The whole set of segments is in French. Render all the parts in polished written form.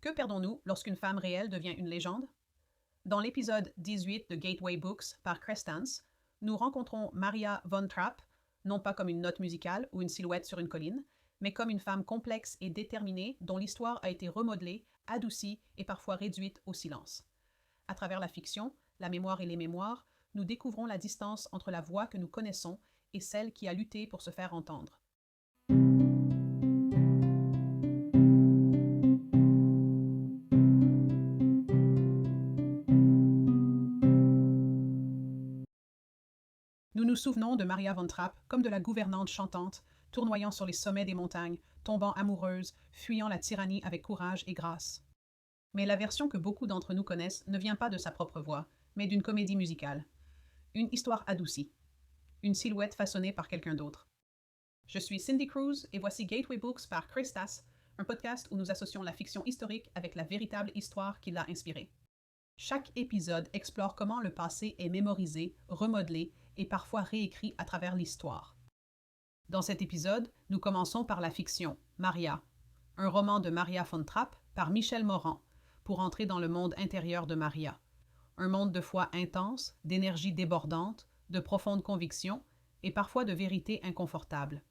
Que perdons-nous lorsqu'une femme réelle devient une légende? Dans l'épisode 18 de Gateway Books par Crestance, nous rencontrons Maria von Trapp, non pas comme une note musicale ou une silhouette sur une colline, mais comme une femme complexe et déterminée dont l'histoire a été remodelée, adoucie et parfois réduite au silence. À travers la fiction, la mémoire et les mémoires, nous découvrons la distance entre la voix que nous connaissons et celle qui a lutté pour se faire entendre. Nous nous souvenons de Maria von Trapp comme de la gouvernante chantante, tournoyant sur les sommets des montagnes, tombant amoureuse, fuyant la tyrannie avec courage et grâce. Mais la version que beaucoup d'entre nous connaissent ne vient pas de sa propre voix, mais d'une comédie musicale. Une histoire adoucie. Une silhouette façonnée par quelqu'un d'autre. Je suis Cindy Cruz et voici Gateway Books par Christas, un podcast où nous associons la fiction historique avec la véritable histoire qui l'a inspirée. Chaque épisode explore comment le passé est mémorisé, remodelé et parfois réécrit à travers l'histoire. Dans cet épisode, nous commençons par la fiction, Maria, un roman de Maria von Trapp par Michel Morand, pour entrer dans le monde intérieur de Maria. Un monde de foi intense, d'énergie débordante, de profonde conviction et parfois de vérité inconfortable.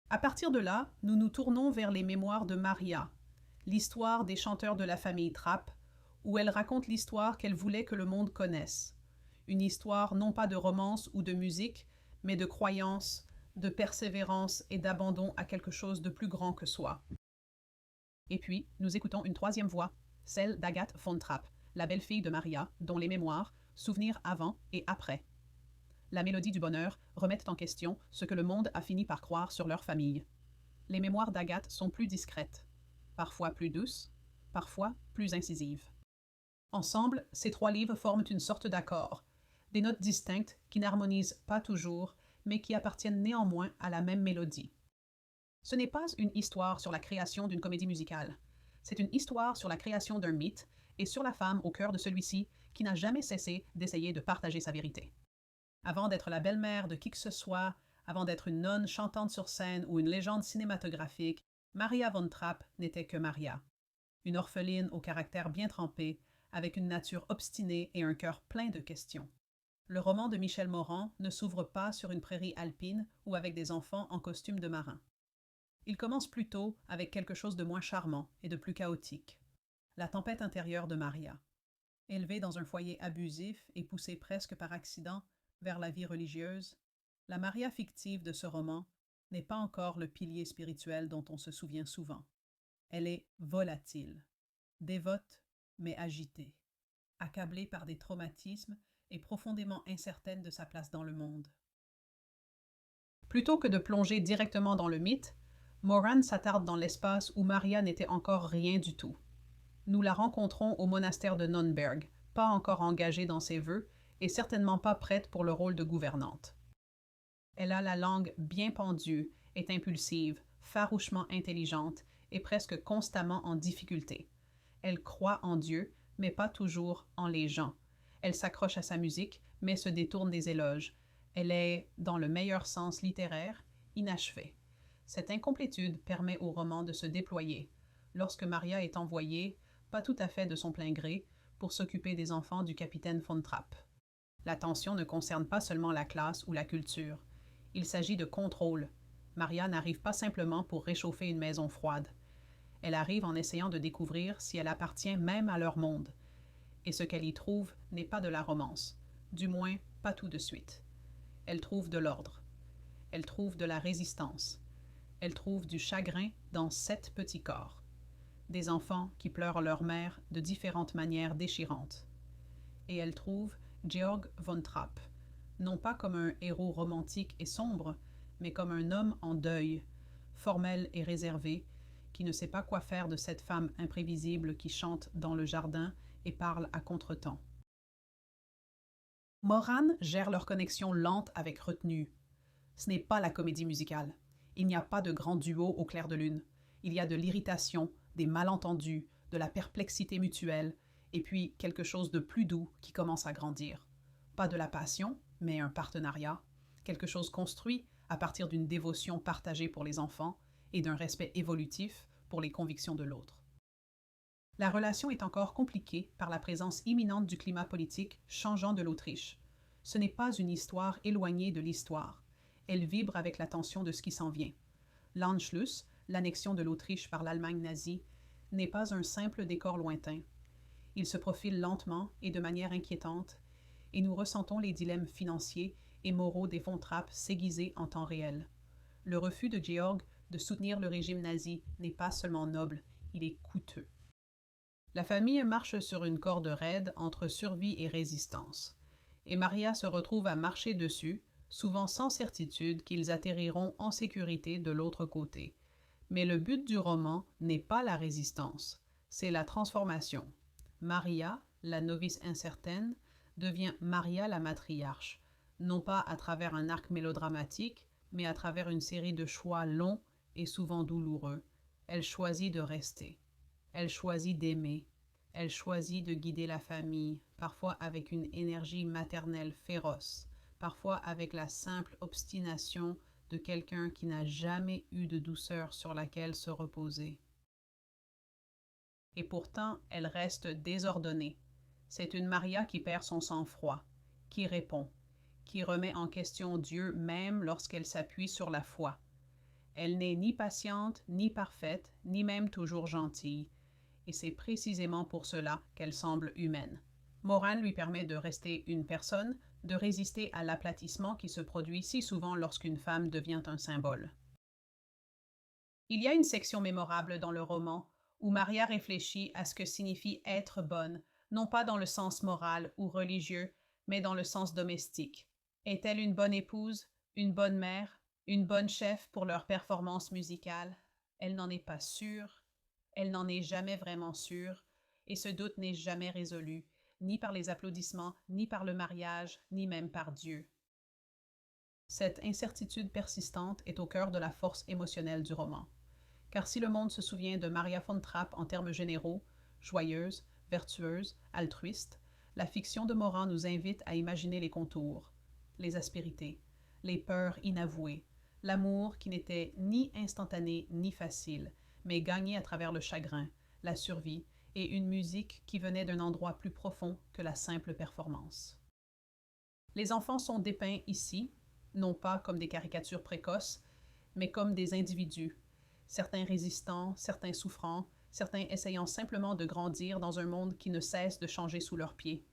À partir de là, nous nous tournons vers les mémoires de Maria, l'histoire des chanteurs de la famille Trapp, où elle raconte l'histoire qu'elle voulait que le monde connaisse. Une histoire non pas de romance ou de musique, mais de croyance, de persévérance et d'abandon à quelque chose de plus grand que soi. Et puis, nous écoutons une troisième voix, celle d'Agathe von Trapp, la belle-fille de Maria, dont les mémoires, souvenirs avant et après. La mélodie du bonheur remettent en question ce que le monde a fini par croire sur leur famille. Les mémoires d'Agathe sont plus discrètes, parfois plus douces, parfois plus incisives. Ensemble, ces trois livres forment une sorte d'accord, des notes distinctes qui n'harmonisent pas toujours, mais qui appartiennent néanmoins à la même mélodie. Ce n'est pas une histoire sur la création d'une comédie musicale. C'est une histoire sur la création d'un mythe et sur la femme au cœur de celui-ci qui n'a jamais cessé d'essayer de partager sa vérité. Avant d'être la belle-mère de qui que ce soit, avant d'être une nonne chantante sur scène ou une légende cinématographique, Maria von Trapp n'était que Maria. Une orpheline au caractère bien trempé, avec une nature obstinée et un cœur plein de questions. Le roman de Michel Morand ne s'ouvre pas sur une prairie alpine ou avec des enfants en costume de marin. Il commence plutôt avec quelque chose de moins charmant et de plus chaotique. La tempête intérieure de Maria. Élevée dans un foyer abusif et poussée presque par accident vers la vie religieuse, la Maria fictive de ce roman n'est pas encore le pilier spirituel dont on se souvient souvent. Elle est volatile, dévote mais agitée, accablée par des traumatismes et profondément incertaine de sa place dans le monde. Plutôt que de plonger directement dans le mythe, Moran s'attarde dans l'espace où Maria n'était encore rien du tout. Nous la rencontrons au monastère de Nürnberg, pas encore engagée dans ses vœux et certainement pas prête pour le rôle de gouvernante. Elle a la langue bien pendue, est impulsive, farouchement intelligente et presque constamment en difficulté. Elle croit en Dieu, mais pas toujours en les gens. Elle s'accroche à sa musique, mais se détourne des éloges. Elle est, dans le meilleur sens littéraire, inachevée. Cette incomplétude permet au roman de se déployer, lorsque Maria est envoyée, pas tout à fait de son plein gré, pour s'occuper des enfants du capitaine von Trapp. La tension ne concerne pas seulement la classe ou la culture. Il s'agit de contrôle. Maria n'arrive pas simplement pour réchauffer une maison froide. Elle arrive en essayant de découvrir si elle appartient même à leur monde. Et ce qu'elle y trouve n'est pas de la romance, du moins pas tout de suite. Elle trouve de l'ordre. Elle trouve de la résistance. Elle trouve du chagrin dans 7 petits corps. Des enfants qui pleurent leur mère de différentes manières déchirantes. Et elle trouve Georg von Trapp, non pas comme un héros romantique et sombre, mais comme un homme en deuil, formel et réservé, qui ne sait pas quoi faire de cette femme imprévisible qui chante dans le jardin et parle à contretemps. Moran gère leur connexion lente avec retenue. Ce n'est pas la comédie musicale. Il n'y a pas de grand duo au clair de lune. Il y a de l'irritation, des malentendus, de la perplexité mutuelle, et puis quelque chose de plus doux qui commence à grandir. Pas de la passion, mais un partenariat, quelque chose construit à partir d'une dévotion partagée pour les enfants et d'un respect évolutif pour les convictions de l'autre. La relation est encore compliquée par la présence imminente du climat politique changeant de l'Autriche. Ce n'est pas une histoire éloignée de l'histoire. Elle vibre avec la tension de ce qui s'en vient. L'Anschluss, l'annexion de l'Autriche par l'Allemagne nazie, n'est pas un simple décor lointain. Il se profile lentement et de manière inquiétante, et nous ressentons les dilemmes financiers et moraux des von Trapp s'aiguiser en temps réel. Le refus de Georg de soutenir le régime nazi n'est pas seulement noble, il est coûteux. La famille marche sur une corde raide entre survie et résistance, et Maria se retrouve à marcher dessus, souvent sans certitude qu'ils atterriront en sécurité de l'autre côté. Mais le but du roman n'est pas la résistance, c'est la transformation. Maria, la novice incertaine, devient Maria la matriarche, non pas à travers un arc mélodramatique, mais à travers une série de choix longs et souvent douloureux. Elle choisit de rester. Elle choisit d'aimer. Elle choisit de guider la famille, parfois avec une énergie maternelle féroce, parfois avec la simple obstination de quelqu'un qui n'a jamais eu de douceur sur laquelle se reposer. Et pourtant, elle reste désordonnée. C'est une Maria qui perd son sang-froid, qui répond, qui remet en question Dieu même lorsqu'elle s'appuie sur la foi. Elle n'est ni patiente, ni parfaite, ni même toujours gentille, et c'est précisément pour cela qu'elle semble humaine. Moran lui permet de rester une personne, de résister à l'aplatissement qui se produit si souvent lorsqu'une femme devient un symbole. Il y a une section mémorable dans le roman où Maria réfléchit à ce que signifie être bonne, non pas dans le sens moral ou religieux, mais dans le sens domestique. Est-elle une bonne épouse, une bonne mère, une bonne chef pour leur performance musicale? Elle n'en est pas sûre, elle n'en est jamais vraiment sûre, et ce doute n'est jamais résolu, ni par les applaudissements, ni par le mariage, ni même par Dieu. Cette incertitude persistante est au cœur de la force émotionnelle du roman. Car si le monde se souvient de Maria von Trapp en termes généraux, joyeuse, vertueuse, altruiste, la fiction de Moran nous invite à imaginer les contours, les aspérités, les peurs inavouées, l'amour qui n'était ni instantané ni facile, mais gagné à travers le chagrin, la survie et une musique qui venait d'un endroit plus profond que la simple performance. Les enfants sont dépeints ici, non pas comme des caricatures précoces, mais comme des individus, certains résistants, certains souffrants, certains essayant simplement de grandir dans un monde qui ne cesse de changer sous leurs pieds.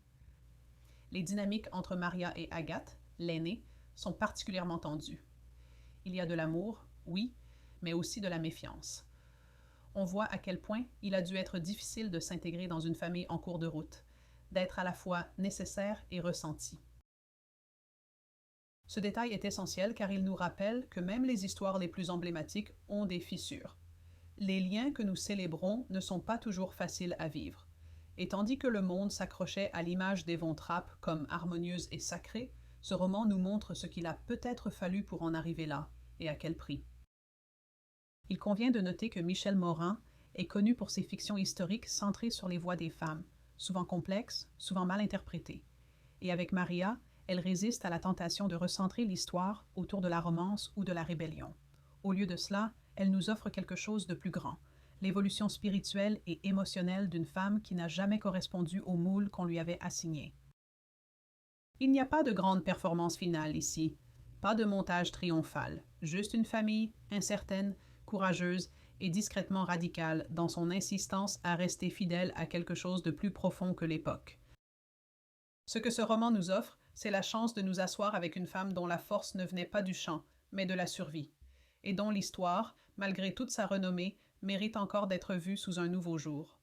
Les dynamiques entre Maria et Agathe, l'aînée, sont particulièrement tendues. Il y a de l'amour, oui, mais aussi de la méfiance. On voit à quel point il a dû être difficile de s'intégrer dans une famille en cours de route, d'être à la fois nécessaire et ressenti. Ce détail est essentiel car il nous rappelle que même les histoires les plus emblématiques ont des fissures. Les liens que nous célébrons ne sont pas toujours faciles à vivre. Et tandis que le monde s'accrochait à l'image des von Trapp comme harmonieuse et sacrée, ce roman nous montre ce qu'il a peut-être fallu pour en arriver là, et à quel prix. Il convient de noter que Michel Morin est connu pour ses fictions historiques centrées sur les voix des femmes, souvent complexes, souvent mal interprétées. Et avec Maria, elle résiste à la tentation de recentrer l'histoire autour de la romance ou de la rébellion. Au lieu de cela, elle nous offre quelque chose de plus grand, l'évolution spirituelle et émotionnelle d'une femme qui n'a jamais correspondu au moule qu'on lui avait assigné. Il n'y a pas de grande performance finale ici, pas de montage triomphal, juste une famille incertaine, courageuse et discrètement radicale dans son insistance à rester fidèle à quelque chose de plus profond que l'époque. Ce que ce roman nous offre, c'est la chance de nous asseoir avec une femme dont la force ne venait pas du chant, mais de la survie, et dont l'histoire, malgré toute sa renommée, mérite encore d'être vue sous un nouveau jour.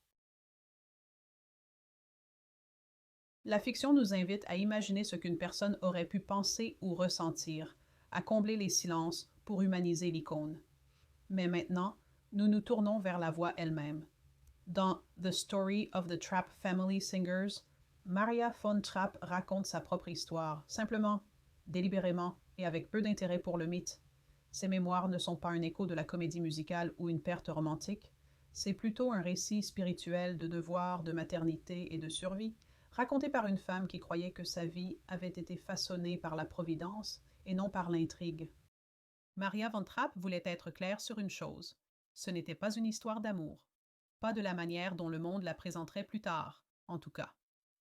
La fiction nous invite à imaginer ce qu'une personne aurait pu penser ou ressentir, à combler les silences pour humaniser l'icône. Mais maintenant, nous nous tournons vers la voix elle-même. Dans The Story of the Trapp Family Singers, Maria von Trapp raconte sa propre histoire, simplement, délibérément et avec peu d'intérêt pour le mythe. Ses mémoires ne sont pas un écho de la comédie musicale ou une perte romantique, c'est plutôt un récit spirituel de devoir, de maternité et de survie, raconté par une femme qui croyait que sa vie avait été façonnée par la providence et non par l'intrigue. Maria von Trapp voulait être claire sur une chose. Ce n'était pas une histoire d'amour. pas de la manière dont le monde la présenterait plus tard, en tout cas.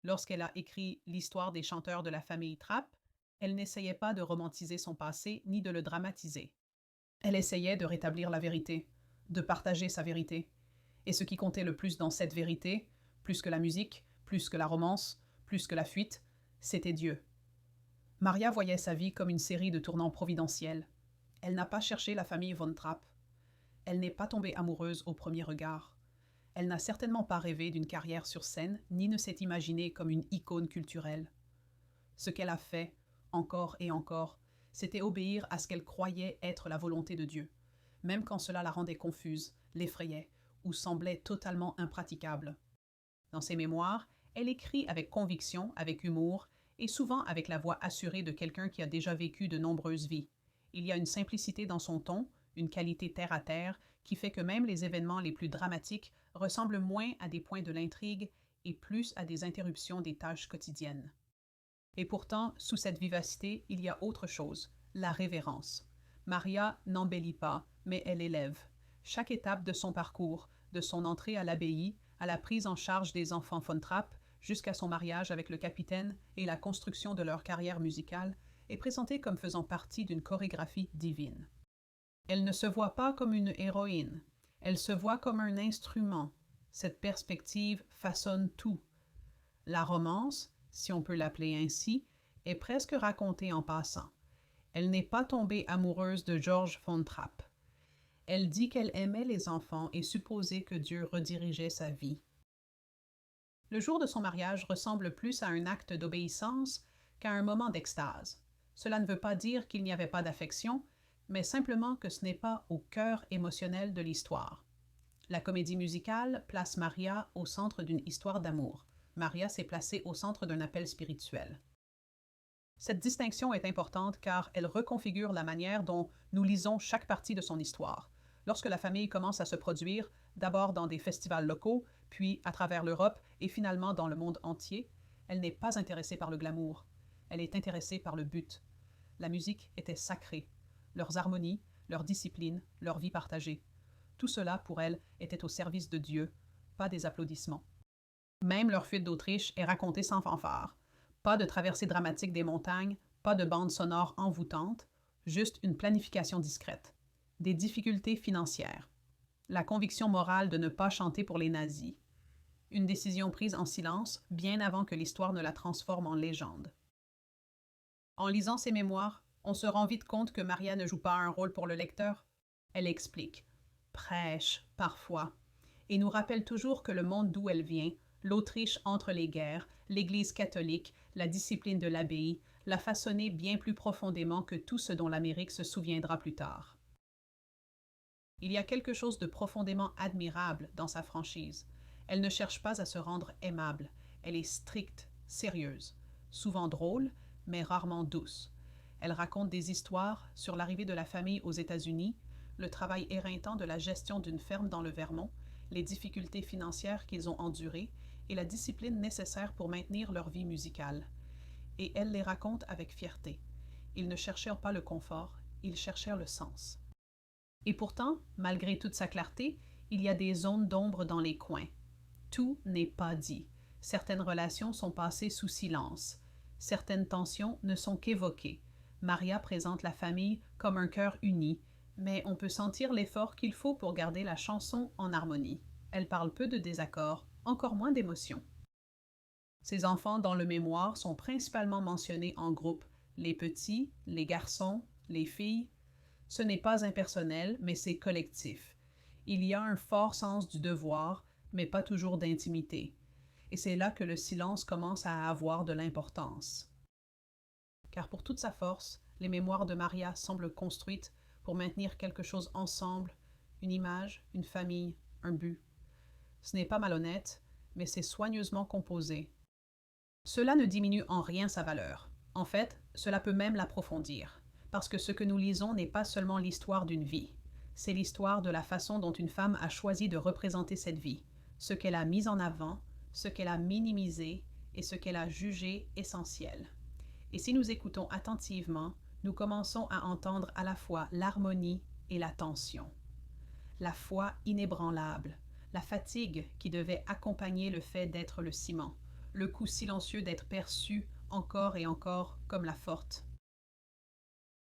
Lorsqu'elle a écrit l'histoire des chanteurs de la famille Trapp, elle n'essayait pas de romantiser son passé ni de le dramatiser. Elle essayait de rétablir la vérité, de partager sa vérité. Et ce qui comptait le plus dans cette vérité, plus que la musique, plus que la romance, plus que la fuite, c'était Dieu. Maria voyait sa vie comme une série de tournants providentiels. Elle n'a pas cherché la famille Von Trapp. Elle n'est pas tombée amoureuse au premier regard. Elle n'a certainement pas rêvé d'une carrière sur scène, ni ne s'est imaginée comme une icône culturelle. Ce qu'elle a fait, encore et encore, c'était obéir à ce qu'elle croyait être la volonté de Dieu, même quand cela la rendait confuse, l'effrayait ou semblait totalement impraticable. Dans ses mémoires, elle écrit avec conviction, avec humour, et souvent avec la voix assurée de quelqu'un qui a déjà vécu de nombreuses vies. Il y a une simplicité dans son ton, une qualité terre-à-terre, qui fait que même les événements les plus dramatiques ressemblent moins à des points de l'intrigue et plus à des interruptions des tâches quotidiennes. Et pourtant, sous cette vivacité, il y a autre chose, la révérence. Maria n'embellit pas, mais elle élève. Chaque étape de son parcours, de son entrée à l'abbaye, à la prise en charge des enfants Von Trapp, jusqu'à son mariage avec le capitaine et la construction de leur carrière musicale, est présentée comme faisant partie d'une chorégraphie divine. Elle ne se voit pas comme une héroïne, elle se voit comme un instrument. Cette perspective façonne tout. La romance, si on peut l'appeler ainsi, est presque racontée en passant. Elle n'est pas tombée amoureuse de George Von Trapp. Elle dit qu'elle aimait les enfants et supposait que Dieu redirigeait sa vie. Le jour de son mariage ressemble plus à un acte d'obéissance qu'à un moment d'extase. Cela ne veut pas dire qu'il n'y avait pas d'affection, mais simplement que ce n'est pas au cœur émotionnel de l'histoire. La comédie musicale place Maria au centre d'une histoire d'amour. Maria s'est placée au centre d'un appel spirituel. Cette distinction est importante car elle reconfigure la manière dont nous lisons chaque partie de son histoire. Lorsque la famille commence à se produire, d'abord dans des festivals locaux, puis à travers l'Europe et finalement dans le monde entier, elle n'est pas intéressée par le glamour. Elle est intéressée par le but. La musique était sacrée. Leurs harmonies, leur discipline, leur vie partagée. Tout cela, pour elle, était au service de Dieu, pas des applaudissements. Même leur fuite d'Autriche est racontée sans fanfare. Pas de traversée dramatique des montagnes, pas de bande sonore envoûtante, juste une planification discrète. Des difficultés financières. La conviction morale de ne pas chanter pour les nazis. Une décision prise en silence, bien avant que l'histoire ne la transforme en légende. En lisant ses mémoires, on se rend vite compte que Maria ne joue pas un rôle pour le lecteur. Elle explique, prêche, parfois, et nous rappelle toujours que le monde d'où elle vient, l'Autriche entre les guerres, l'Église catholique, la discipline de l'abbaye, l'a façonnée bien plus profondément que tout ce dont l'Amérique se souviendra plus tard. Il y a quelque chose de profondément admirable dans sa franchise. Elle ne cherche pas à se rendre aimable. Elle est stricte, sérieuse, souvent drôle, mais rarement douce. Elle raconte des histoires sur l'arrivée de la famille aux États-Unis, le travail éreintant de la gestion d'une ferme dans le Vermont, les difficultés financières qu'ils ont endurées et la discipline nécessaire pour maintenir leur vie musicale. Et elle les raconte avec fierté. Ils ne cherchèrent pas le confort, ils cherchèrent le sens. Et pourtant, malgré toute sa clarté, il y a des zones d'ombre dans les coins. Tout n'est pas dit. Certaines relations sont passées sous silence. Certaines tensions ne sont qu'évoquées. Maria présente la famille comme un cœur uni, mais on peut sentir l'effort qu'il faut pour garder la chanson en harmonie. Elle parle peu de désaccords, encore moins d'émotions. Ses enfants dans le mémoire sont principalement mentionnés en groupe, les petits, les garçons, les filles. Ce n'est pas impersonnel, mais c'est collectif. Il y a un fort sens du devoir, mais pas toujours d'intimité. Et c'est là que le silence commence à avoir de l'importance. Car pour toute sa force, les mémoires de Maria semblent construites pour maintenir quelque chose ensemble, une image, une famille, un but. Ce n'est pas malhonnête, mais c'est soigneusement composé. Cela ne diminue en rien sa valeur. En fait, cela peut même l'approfondir, parce que ce que nous lisons n'est pas seulement l'histoire d'une vie, c'est l'histoire de la façon dont une femme a choisi de représenter cette vie, ce qu'elle a mis en avant, ce qu'elle a minimisé et ce qu'elle a jugé essentiel. Et si nous écoutons attentivement, nous commençons à entendre à la fois l'harmonie et la tension. La foi inébranlable, la fatigue qui devait accompagner le fait d'être le ciment, le coup silencieux d'être perçu encore et encore comme la forte.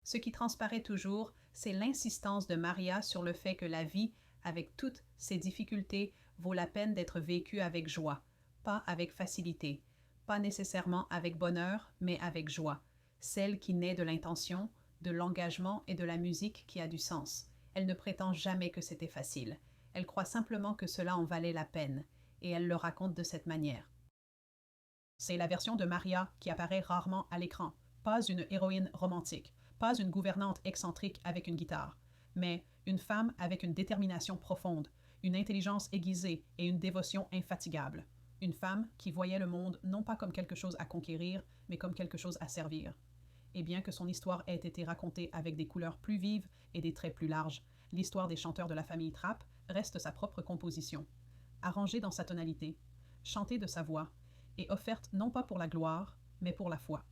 Ce qui transparaît toujours, c'est l'insistance de Maria sur le fait que la vie, avec toutes ses difficultés, vaut la peine d'être vécue avec joie, pas avec facilité, pas nécessairement avec bonheur, mais avec joie, celle qui naît de l'intention, de l'engagement et de la musique qui a du sens. Elle ne prétend jamais que c'était facile. Elle croit simplement que cela en valait la peine, et elle le raconte de cette manière. C'est la version de Maria qui apparaît rarement à l'écran, pas une héroïne romantique, pas une gouvernante excentrique avec une guitare, mais une femme avec une détermination profonde, une intelligence aiguisée et une dévotion infatigable. Une femme qui voyait le monde non pas comme quelque chose à conquérir, mais comme quelque chose à servir. Et bien que son histoire ait été racontée avec des couleurs plus vives et des traits plus larges, l'histoire des chanteurs de la famille Trapp reste sa propre composition, arrangée dans sa tonalité, chantée de sa voix, et offerte non pas pour la gloire, mais pour la foi.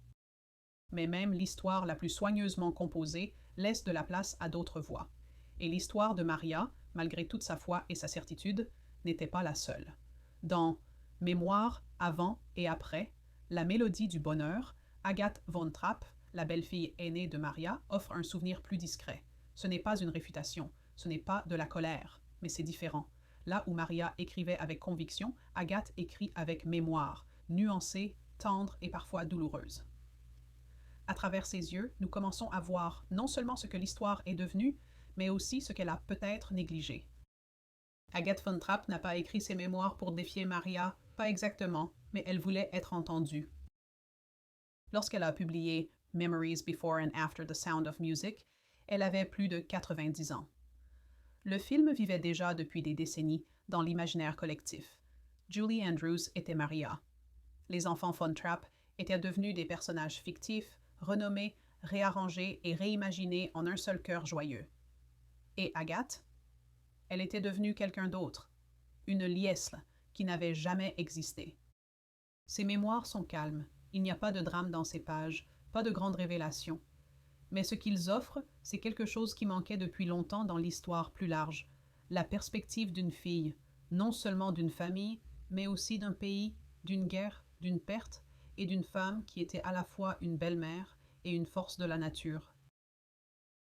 Mais même l'histoire la plus soigneusement composée laisse de la place à d'autres voix. Et l'histoire de Maria, malgré toute sa foi et sa certitude, n'était pas la seule. Dans Mémoire avant et après, la mélodie du bonheur, Agathe von Trapp, la belle-fille aînée de Maria, offre un souvenir plus discret. Ce n'est pas une réfutation, ce n'est pas de la colère, mais c'est différent. Là où Maria écrivait avec conviction, Agathe écrit avec mémoire, nuancée, tendre et parfois douloureuse. À travers ses yeux, nous commençons à voir non seulement ce que l'histoire est devenue, mais aussi ce qu'elle a peut-être négligé. Agathe von Trapp n'a pas écrit ses mémoires pour défier Maria, pas exactement, mais elle voulait être entendue. Lorsqu'elle a publié Memories Before and After the Sound of Music, elle avait plus de 90 ans. Le film vivait déjà depuis des décennies dans l'imaginaire collectif. Julie Andrews était Maria. Les enfants von Trapp étaient devenus des personnages fictifs, renommés, réarrangés et réimaginés en un seul cœur joyeux. Et Agathe? Elle était devenue quelqu'un d'autre, une liesle qui n'avait jamais existé. Ses mémoires sont calmes, il n'y a pas de drame dans ces pages, pas de grandes révélations. Mais ce qu'ils offrent, c'est quelque chose qui manquait depuis longtemps dans l'histoire plus large, la perspective d'une fille, non seulement d'une famille, mais aussi d'un pays, d'une guerre, d'une perte, et d'une femme qui était à la fois une belle-mère et une force de la nature.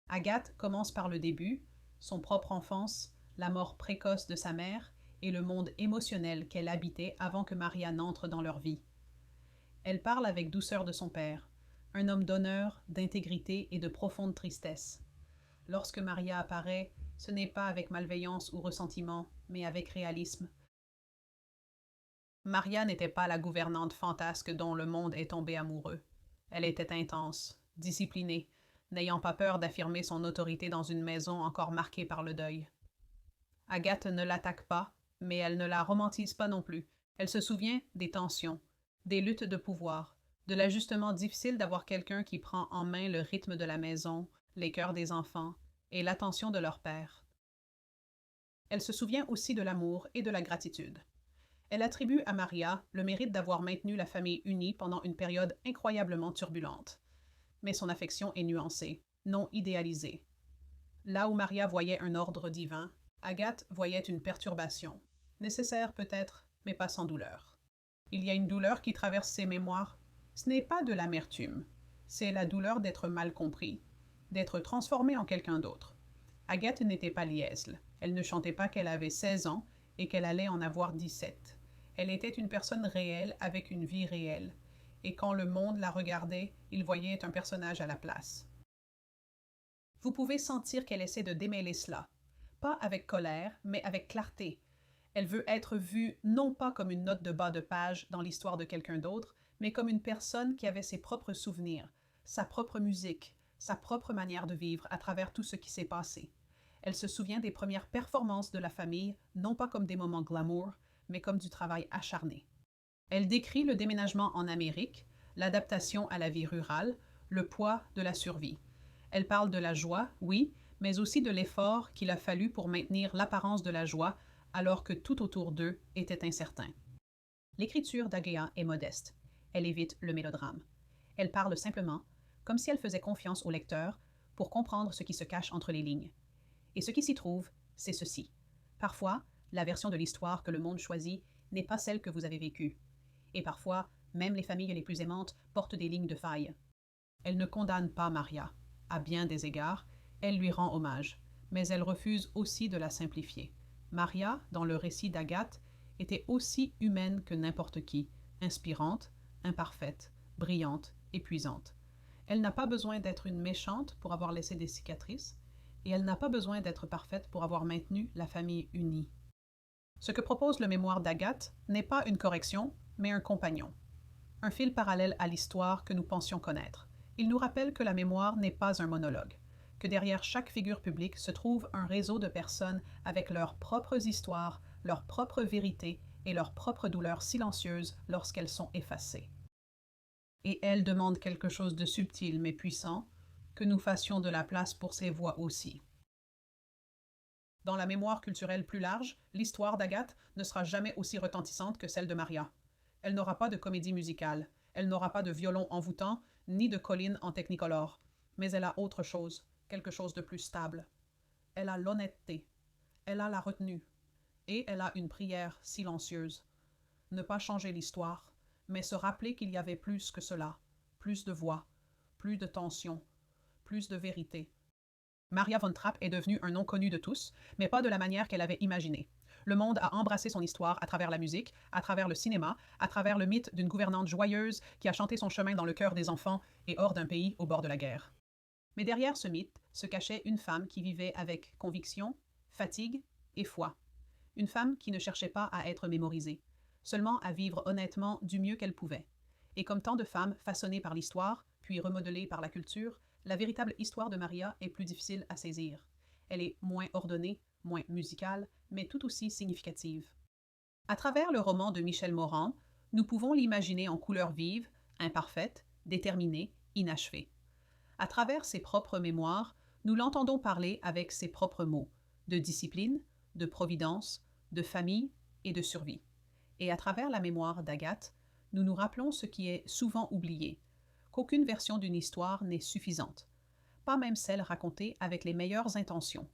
Agathe commence par le début, son propre enfance, la mort précoce de sa mère et le monde émotionnel qu'elle habitait avant que Maria n'entre dans leur vie. Elle parle avec douceur de son père, un homme d'honneur, d'intégrité et de profonde tristesse. Lorsque Maria apparaît, ce n'est pas avec malveillance ou ressentiment, mais avec réalisme. Maria n'était pas la gouvernante fantasque dont le monde est tombé amoureux. Elle était intense, disciplinée, n'ayant pas peur d'affirmer son autorité dans une maison encore marquée par le deuil. Agathe ne l'attaque pas, mais elle ne la romantise pas non plus. Elle se souvient des tensions, des luttes de pouvoir, de l'ajustement difficile d'avoir quelqu'un qui prend en main le rythme de la maison, les cœurs des enfants et l'attention de leur père. Elle se souvient aussi de l'amour et de la gratitude. Elle attribue à Maria le mérite d'avoir maintenu la famille unie pendant une période incroyablement turbulente. Mais son affection est nuancée, non idéalisée. Là où Maria voyait un ordre divin, Agathe voyait une perturbation, nécessaire peut-être, mais pas sans douleur. Il y a une douleur qui traverse ses mémoires. Ce n'est pas de l'amertume, c'est la douleur d'être mal compris, d'être transformé en quelqu'un d'autre. Agathe n'était pas liesle, elle ne chantait pas qu'elle avait 16 ans et qu'elle allait en avoir 17. Elle était une personne réelle avec une vie réelle, et quand le monde la regardait, il voyait un personnage à la place. Vous pouvez sentir qu'elle essaie de démêler cela, pas avec colère, mais avec clarté. Elle veut être vue non pas comme une note de bas de page dans l'histoire de quelqu'un d'autre, mais comme une personne qui avait ses propres souvenirs, sa propre musique, sa propre manière de vivre à travers tout ce qui s'est passé. Elle se souvient des premières performances de la famille, non pas comme des moments glamour, mais comme du travail acharné. Elle décrit le déménagement en Amérique, l'adaptation à la vie rurale, le poids de la survie. Elle parle de la joie, oui, mais aussi de l'effort qu'il a fallu pour maintenir l'apparence de la joie alors que tout autour d'eux était incertain. L'écriture d'Agea est modeste. Elle évite le mélodrame. Elle parle simplement, comme si elle faisait confiance au lecteur pour comprendre ce qui se cache entre les lignes. Et ce qui s'y trouve, c'est ceci. Parfois, La version de l'histoire que le monde choisit n'est pas celle que vous avez vécue. Et parfois, même les familles les plus aimantes portent des lignes de faille. Elle ne condamne pas Maria. À bien des égards, elle lui rend hommage, mais elle refuse aussi de la simplifier. Maria, dans le récit d'Agathe, était aussi humaine que n'importe qui, inspirante, imparfaite, brillante, épuisante. Elle n'a pas besoin d'être une méchante pour avoir laissé des cicatrices, et elle n'a pas besoin d'être parfaite pour avoir maintenu la famille unie. Ce que propose le mémoire d'Agathe n'est pas une correction, mais un compagnon. Un fil parallèle à l'histoire que nous pensions connaître. Il nous rappelle que la mémoire n'est pas un monologue, que derrière chaque figure publique se trouve un réseau de personnes avec leurs propres histoires, leurs propres vérités et leurs propres douleurs silencieuses lorsqu'elles sont effacées. Et elle demande quelque chose de subtil mais puissant, que nous fassions de la place pour ces voix aussi. Dans la mémoire culturelle plus large, l'histoire d'Agathe ne sera jamais aussi retentissante que celle de Maria. Elle n'aura pas de comédie musicale, elle n'aura pas de violon envoûtant, ni de colline en technicolore, mais elle a autre chose, quelque chose de plus stable. Elle a l'honnêteté, elle a la retenue, et elle a une prière silencieuse. Ne pas changer l'histoire, mais se rappeler qu'il y avait plus que cela, plus de voix, plus de tension, plus de vérité. Maria von Trapp est devenue un nom connu de tous, mais pas de la manière qu'elle avait imaginée. Le monde a embrassé son histoire à travers la musique, à travers le cinéma, à travers le mythe d'une gouvernante joyeuse qui a chanté son chemin dans le cœur des enfants et hors d'un pays au bord de la guerre. Mais derrière ce mythe se cachait une femme qui vivait avec conviction, fatigue et foi. Une femme qui ne cherchait pas à être mémorisée, seulement à vivre honnêtement du mieux qu'elle pouvait. Et comme tant de femmes façonnées par l'histoire, puis remodelées par la culture, la véritable histoire de Maria est plus difficile à saisir. Elle est moins ordonnée, moins musicale, mais tout aussi significative. À travers le roman de Michel Morand, nous pouvons l'imaginer en couleurs vives, imparfaites, déterminées, inachevées. À travers ses propres mémoires, nous l'entendons parler avec ses propres mots, de discipline, de providence, de famille et de survie. Et à travers la mémoire d'Agathe, nous nous rappelons ce qui est souvent oublié, qu'aucune version d'une histoire n'est suffisante, pas même celle racontée avec les meilleures intentions.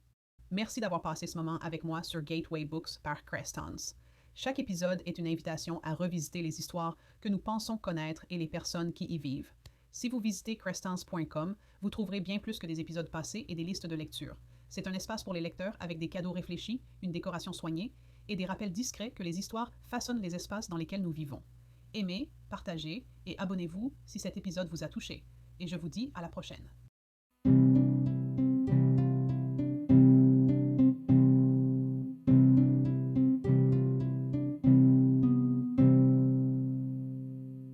Merci d'avoir passé ce moment avec moi sur Gateway Books par Crestons. Chaque épisode est une invitation à revisiter les histoires que nous pensons connaître et les personnes qui y vivent. Si vous visitez crestons.com, vous trouverez bien plus que des épisodes passés et des listes de lecture. C'est un espace pour les lecteurs avec des cadeaux réfléchis, une décoration soignée et des rappels discrets que les histoires façonnent les espaces dans lesquels nous vivons. Aimez, partagez et abonnez-vous si cet épisode vous a touché. Et je vous dis à la prochaine.